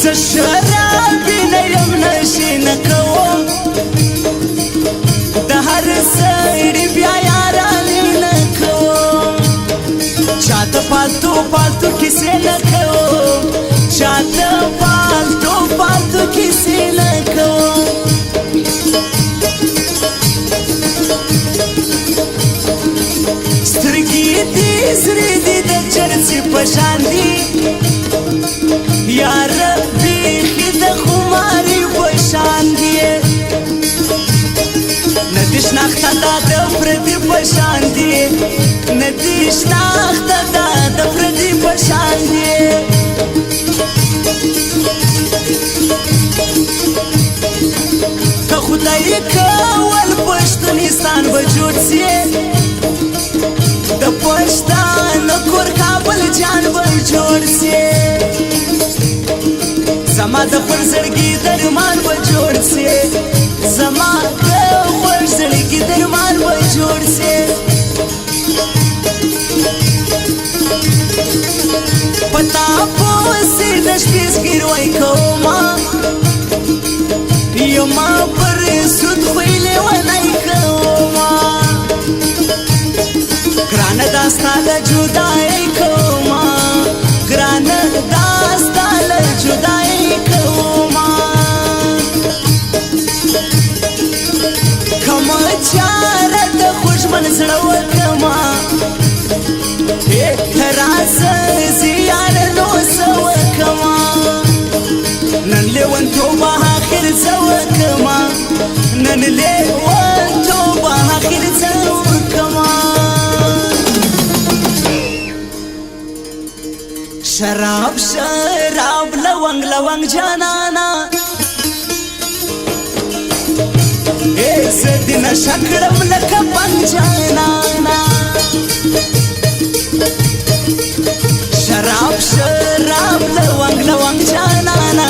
زه شرابي نه یم نشې نه کوم د هر سړي بیا یارانې نه کوم چاته پالتو پالتو کیسې نه کوم چاته پالتو پالتو کیسې نه کوم سترګې دې سرې دي د چرسي په شان دي یار بیخي د خماري په شان دي نه دې شناخته دا د پردي په شان دي نه دې شناخته دا د پردي په شان دي که خدای کول پښتونستان به جوړ سي د پښتانه کور کابل جان به جوړ سي زما د خپل زړګي درمان به جوړ سي زما د خپل زړګي درمان به جوړ سي پتا پوسې د شپې سګیروي کوما یو ما پر سود ویلې ونای کوما ګرانه داستا له جدای کوما ګرانه داستا له جدای کوما کومه چاره د خوشمن زړه وکما راز زیار نو سو کما نن لیوان توبه آخر سو کما نن لیوان توبه آخر سو کما شراب شراب لونگ لونگ جانانا زدین شکرم لکه پنگ جانانا شراب شراب لونگ لونگ جانانا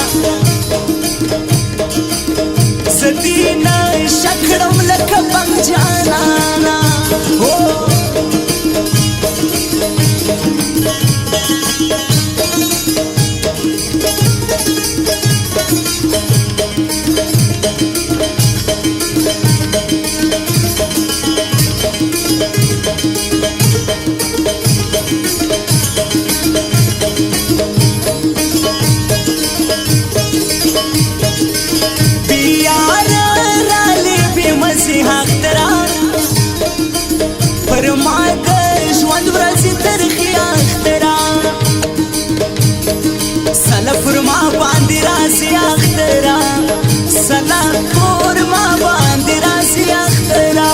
زدین شکرم لکه پنگ جانانا پر ما د ژوند ورځې ترخې اخترا سله پر ما باندې راسي اخترا سله پر ما باندې راسي اخترا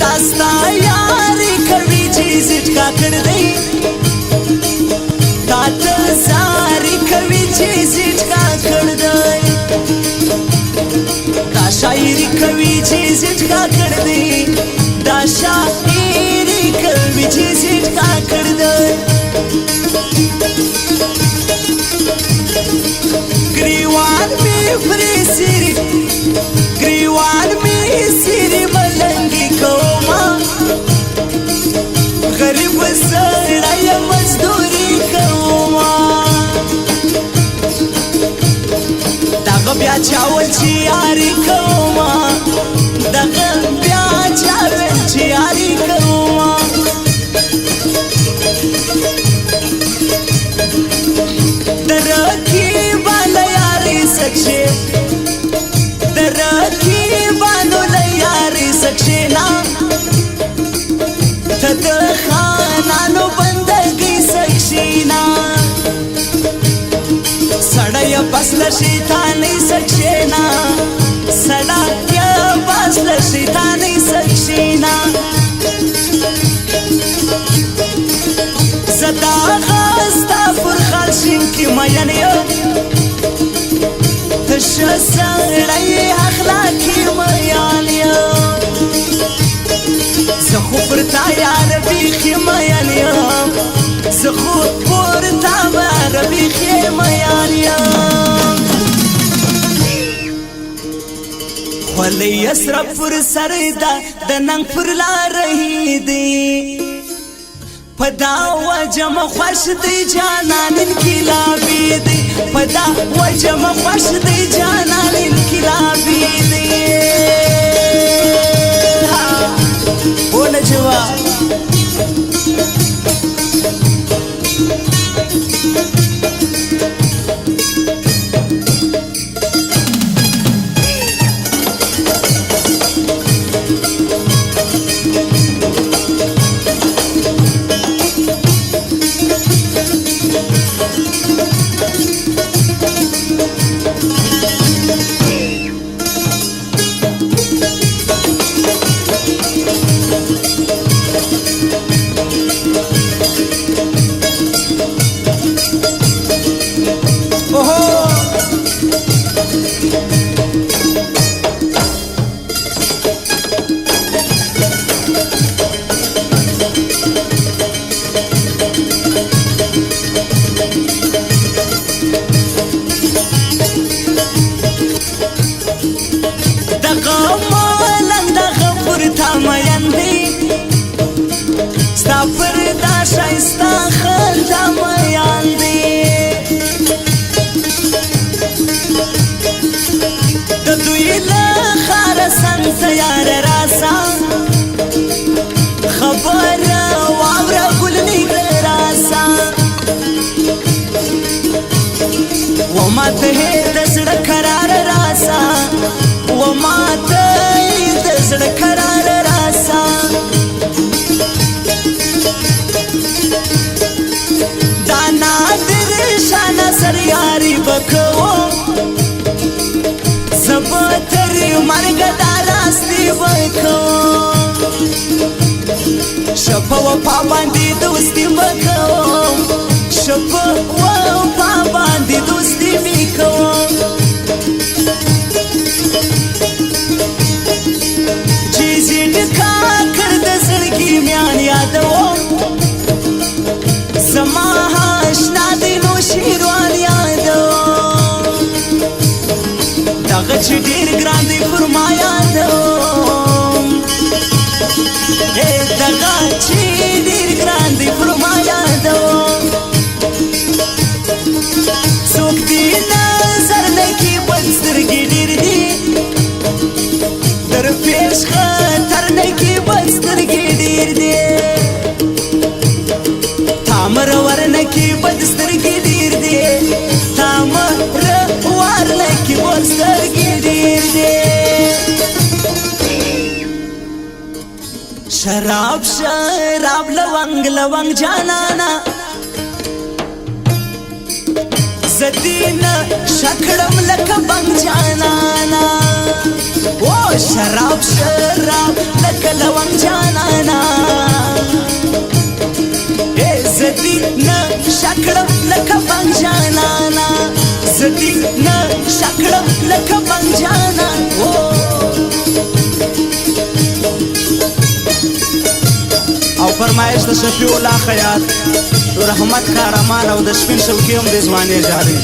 داستا یاري کوي چې زټکا کړ دی تا ته زاري کوي چې زټکا کړ دی دا شاعری کوي چې زټکا کړ دی دا شاعری کوي چې زټکا کړ دی ګریوان می فرسری ګریوان می سری ملنګي کوما غریب سړی مزدوري کوما دغه بیا چاول چې یاري کوما دغه بیا چاول چې یاري کوما درکی بالا یاري سکشي درکی بالا یاري سکشي نا ته د خانانو بندګي سکشي نا سړی بس له شیطانې سکشینا سړی بس له شیطانې سکشینا زدا غستا پر خالشین کی مین یو تش سړی اخلاقی مین یو زخو پر تا یار بیخی مین یو زخو پر تا یار بیخی مین یو خلی اسرا پر سر دا د ننګ پر لار دی پدا وجم خوش دی جانان انقلابی دی پدا وجم خوش دی جانان انقلابی دی بوله جواب تیار راسا خبر واورا گل نگر راسا وما ته دزړ قرار راسا وما ته دزړ قرار راسا دانا در شان سر یاری بکو زبتر مرګ دالاستی وکو شپه و پا باندې دوستی وکو شپه و پا باندې دوستی وکو چیزی ټکا کړ د زړګي میان یادو زما آشنا دی نو شیروان یادو دغه چې ډېر ګران دی فرمایا دو دغه چې ډېر ګران دی فرمایا دو څوک دې نظر نه کې بد سترګې ډېر دي در پیش خطر نه کې بد سترګې ډېر دي تامر ورنه کې بد سترګې ډېر دي تامر ورنه کې بد سترګې ډېر دي شراب شراب لونګ لونګ جانانا زدینا شکړم لکه بنګ جانانا او شراب شراب لکه لونګ جانانا زدینا شکړم لکه بنګ جانانا زدینا شکړم لکه بنګ جانانا او فرمایش د شفیع الله خیاط رحمت کارمان او د شپین شوقي هم د ځواني جاري